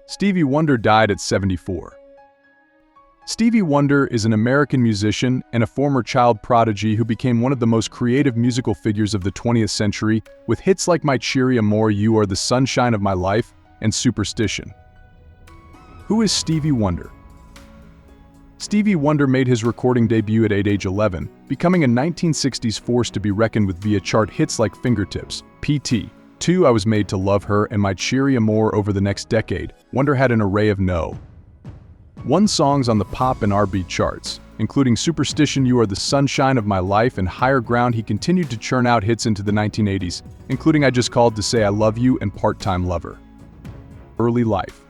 Stevie Wonder died at 74. Stevie Wonder is an American musician and a former child prodigy who became one of the most creative musical figures of the 20th century with hits like My Cheery Amore, You Are the Sunshine of My Life, and Superstition. Who is Stevie Wonder? Stevie Wonder made his recording debut at age 11, becoming a 1960s force to be reckoned with via chart hits like Fingertips, P.T., 2 I Was Made to Love Her, and My Cheery Amore. Over the next decade, Wonder had an array of No.1 songs on the pop and R&B charts, including Superstition, You Are the Sunshine of My Life, and Higher Ground. He continued to churn out hits into the 1980s, including I Just Called to Say I Love You and Part-Time Lover. Early life.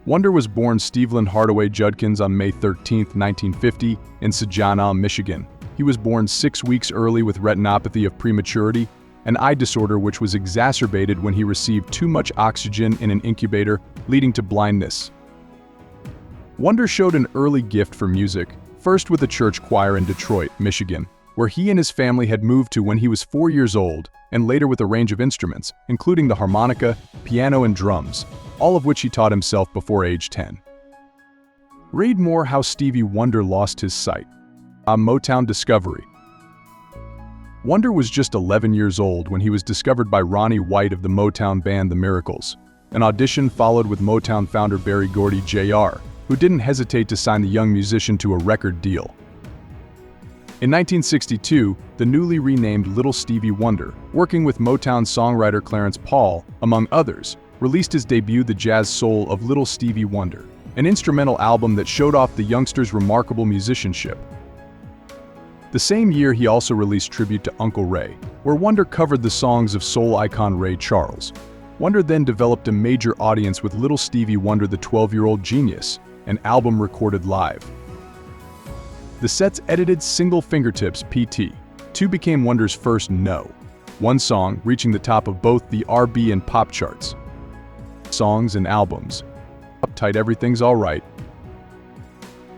Wonder was born Steveland Hardaway Judkins on May 13, 1950, in Saginaw, Michigan. He was born 6 weeks early with retinopathy of prematurity, an eye disorder which was exacerbated when he received too much oxygen in an incubator, leading to blindness. Wonder showed an early gift for music, first with a church choir in Detroit, Michigan, where he and his family had moved to when he was 4 years old, and later with a range of instruments, including the harmonica, piano, and drums, all of which he taught himself before age 10. Read more How Stevie Wonder Lost His Sight. A Motown Discovery. Wonder was just 11 years old when he was discovered by Ronnie White of the Motown band The Miracles. An audition followed with Motown founder Berry Gordy Jr., who didn't hesitate to sign the young musician to a record deal. In 1962, the newly renamed Little Stevie Wonder, working with Motown songwriter Clarence Paul, among others, released his debut, The Jazz Soul of Little Stevie Wonder, an instrumental album that showed off the youngster's remarkable musicianship. The same year, he also released Tribute to Uncle Ray, where Wonder covered the songs of soul icon Ray Charles. Wonder then developed a major audience with Little Stevie Wonder, the 12-Year-Old Genius, an album recorded live. The set's edited single Fingertips, P.T., 2 became Wonder's first No.1 song, reaching the top of both the R&B and pop charts. Songs and albums. Uptight, Everything's Alright.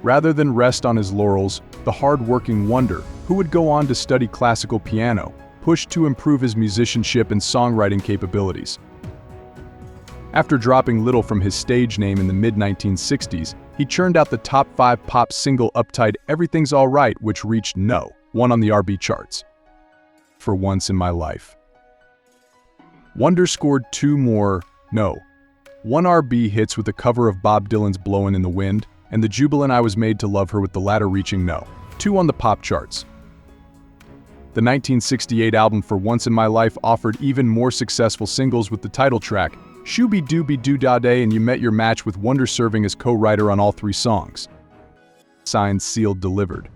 Rather than rest on his laurels, the hard-working Wonder, who would go on to study classical piano, pushed to improve his musicianship and songwriting capabilities. After dropping little from his stage name in the mid-1960s, he churned out the top 5 pop single Uptight, Everything's Alright, which reached No.1 on the R&B charts. For Once in My Life. Wonder scored 2 more No.1 R&B hits with a cover of Bob Dylan's Blowin' in the Wind, and the jubilant I Was Made to Love Her, with the latter reaching No.2 on the pop charts. The 1968 album For Once in My Life offered even more successful singles, with the title track, Shooby Dooby Doo Da Day and You Met Your Match, with Wonder serving as co-writer on all 3 songs. Signed, sealed, delivered.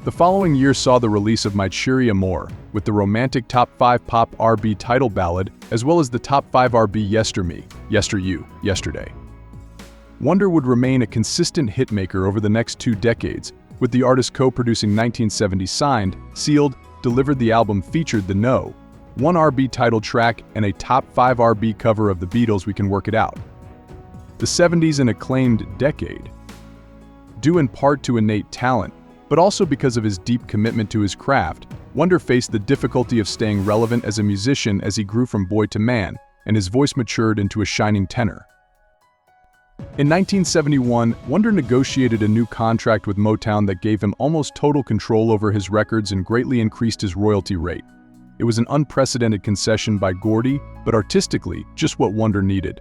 The following year saw the release of My Cheery Amore, with the romantic top 5 pop R&B title ballad, as well as the top 5 R&B Yester Me, Yester You, Yesterday. Wonder would remain a consistent hitmaker over the next 2 decades, with the artist co-producing 1970's Signed, Sealed, Delivered. The album featured the No.1 R&B title track and a top 5 R&B cover of the Beatles' We Can Work It Out. The 70s, an acclaimed decade, due in part to innate talent, but also because of his deep commitment to his craft. Wonder faced the difficulty of staying relevant as a musician as he grew from boy to man, and his voice matured into a shining tenor. In 1971, Wonder negotiated a new contract with Motown that gave him almost total control over his records and greatly increased his royalty rate. It was an unprecedented concession by Gordy, but artistically, just what Wonder needed.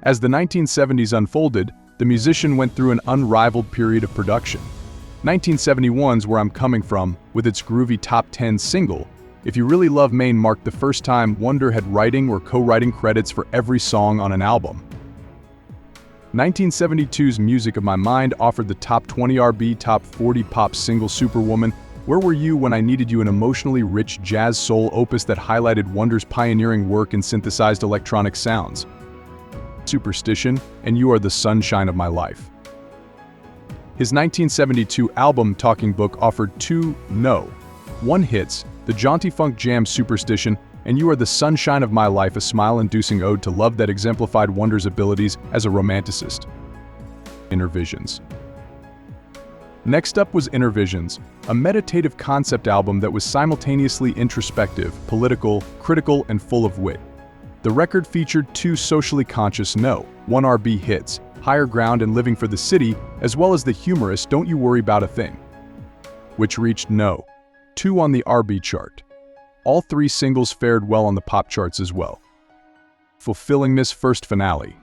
As the 1970s unfolded, the musician went through an unrivaled period of production. 1971's Where I'm Coming From, with its groovy top 10 single, If You Really Love Maine, marked the first time Wonder had writing or co-writing credits for every song on an album. 1972's Music of My Mind offered the top 20 R&B, top 40 pop single Superwoman, Where Were You When I Needed You, an emotionally rich jazz soul opus that highlighted Wonder's pioneering work in synthesized electronic sounds. Superstition, and You Are the Sunshine of My Life. His 1972 album Talking Book offered 2 No.1 hits, the jaunty funk jam Superstition and You Are the Sunshine of My Life, a smile-inducing ode to love that exemplified Wonder's abilities as a romanticist. Inner Visions. Next up was Inner Visions, a meditative concept album that was simultaneously introspective, political, critical, and full of wit. The record featured 2 socially conscious No. 1 R&B hits, Higher Ground and Living for the City, as well as the humorous Don't You Worry About a Thing, which reached No. 2 on the R&B chart. All 3 singles fared well on the pop charts as well. Fulfillingness First Finale.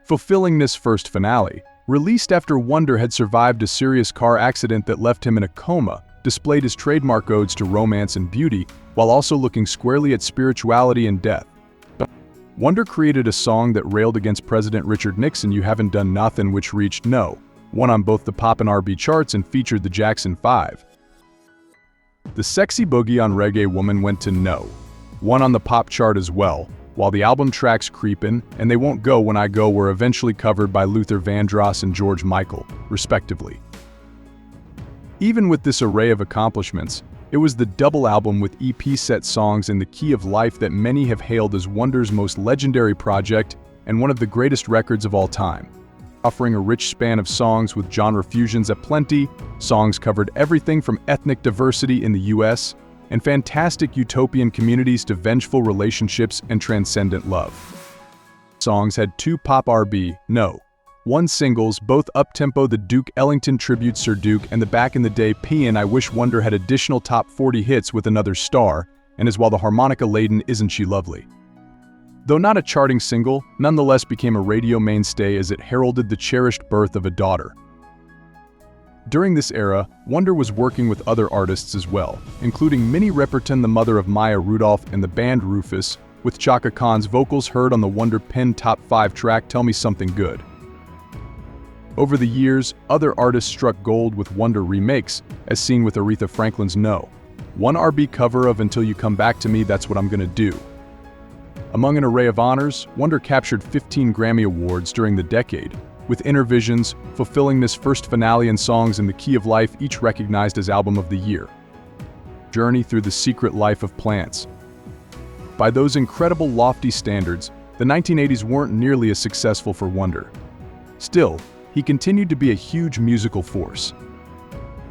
Fulfillingness First Finale, released after Wonder had survived a serious car accident that left him in a coma, displayed his trademark odes to romance and beauty, while also looking squarely at spirituality and death. Wonder created a song that railed against President Richard Nixon, You Haven't Done Nothin', which reached No. 1 on both the pop and R&B charts and featured the Jackson 5. The Sexy Boogie on Reggae Woman went to No. 1 on the pop chart as well, while the album tracks Creepin' and They Won't Go When I Go were eventually covered by Luther Vandross and George Michael, respectively. Even with this array of accomplishments, it was the double album with EP set songs in the key of life that many have hailed as Wonder's most legendary project and one of the greatest records of all time. Offering a rich span of songs with genre fusions aplenty, songs covered everything from ethnic diversity in the US and fantastic utopian communities to vengeful relationships and transcendent love. Songs had 2 pop R&B, No. 1 singles, both up-tempo the Duke Ellington tribute Sir Duke and the Back in the Day P&I Wish Wonder had additional top 40 hits with Another Star, and as well the harmonica-laden Isn't She Lovely. Though not a charting single, nonetheless became a radio mainstay as it heralded the cherished birth of a daughter. During this era, Wonder was working with other artists as well, including Minnie Riperton, the mother of Maya Rudolph, and the band Rufus, with Chaka Khan's vocals heard on the Wonder-penned Top 5 track Tell Me Something Good. Over the years, other artists struck gold with Wonder remakes, as seen with Aretha Franklin's No. 1 R&B cover of Until You Come Back to Me, That's What I'm Gonna Do. Among an array of honors, Wonder captured 15 Grammy Awards during the decade, with Intervision's Fulfillingness First Finale and Songs in the Key of Life each recognized as Album of the Year. Journey Through the Secret Life of Plants. By those incredible lofty standards, the 1980s weren't nearly as successful for Wonder. Still, he continued to be a huge musical force.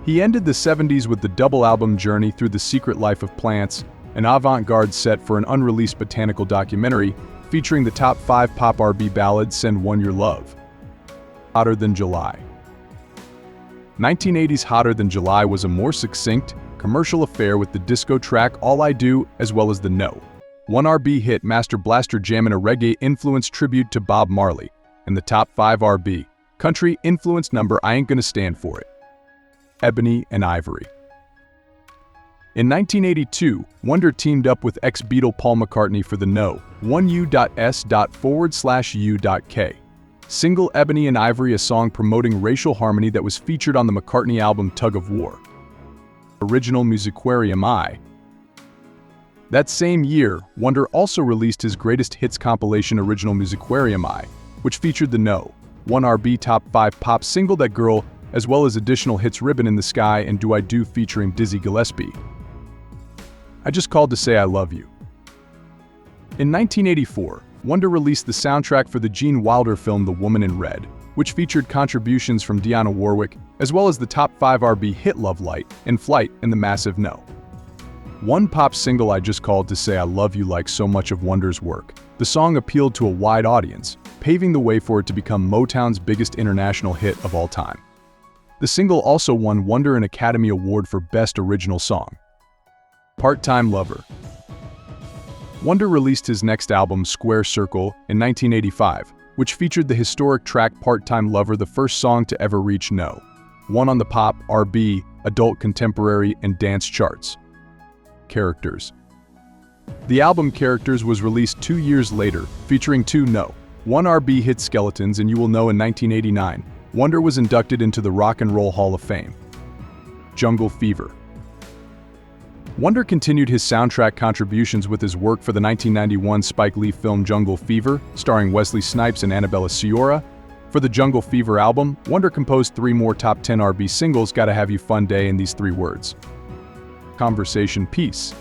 He ended the 70s with the double album Journey Through the Secret Life of Plants, an avant-garde set for an unreleased botanical documentary featuring the top 5 pop R&B ballad Send One Your Love. Hotter Than July. 1980's Hotter Than July was a more succinct, commercial affair with the disco track All I Do as well as the No. 1 R&B hit Master Blaster Jammin', a reggae-influenced tribute to Bob Marley, and the top 5 R&B country-influenced number I Ain't Gonna Stand For It. Ebony and Ivory. In 1982, Wonder teamed up with ex-Beatle Paul McCartney for the No. 1U.S./U.K. single Ebony and Ivory, a song promoting racial harmony that was featured on the McCartney album Tug of War. Original Musiquarium I. That same year, Wonder also released his greatest hits compilation Original Musiquarium I, which featured the No. 1 R&B top 5 pop single That Girl, as well as additional hits Ribbon in the Sky and Do I Do featuring Dizzy Gillespie. I Just Called to Say I Love You. In 1984, Wonder released the soundtrack for the Gene Wilder film The Woman in Red, which featured contributions from Dionne Warwick, as well as the top 5 R&B hit Love Light, In Flight, and the massive No. 1 pop single I Just Called to Say I Love You. Like so much of Wonder's work, the song appealed to a wide audience, paving the way for it to become Motown's biggest international hit of all time. The single also won Wonder an Academy Award for Best Original Song. Part-Time Lover. Wonder released his next album, Square Circle, in 1985, which featured the historic track Part-Time Lover, the first song to ever reach No. 1 on the pop, R&B, adult contemporary, and dance charts. Characters. The album Characters was released 2 years later, featuring 2 No. 1 R&B hit Skeletons and You Will Know. In 1989, Wonder was inducted into the Rock and Roll Hall of Fame. Jungle Fever. Wonder continued his soundtrack contributions with his work for the 1991 Spike Lee film Jungle Fever, starring Wesley Snipes and Annabella Sciorra. For the Jungle Fever album, Wonder composed 3 more top 10 R&B singles, Gotta Have You Fun Day and These 3 Words. Conversation Piece.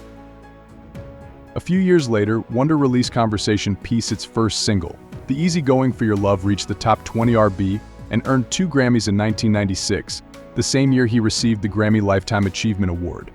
A few years later, Wonder released Conversation Piece, its first single. The Easy Going For Your Love reached the top 20 R&B and earned 2 Grammys in 1996, the same year he received the Grammy Lifetime Achievement Award.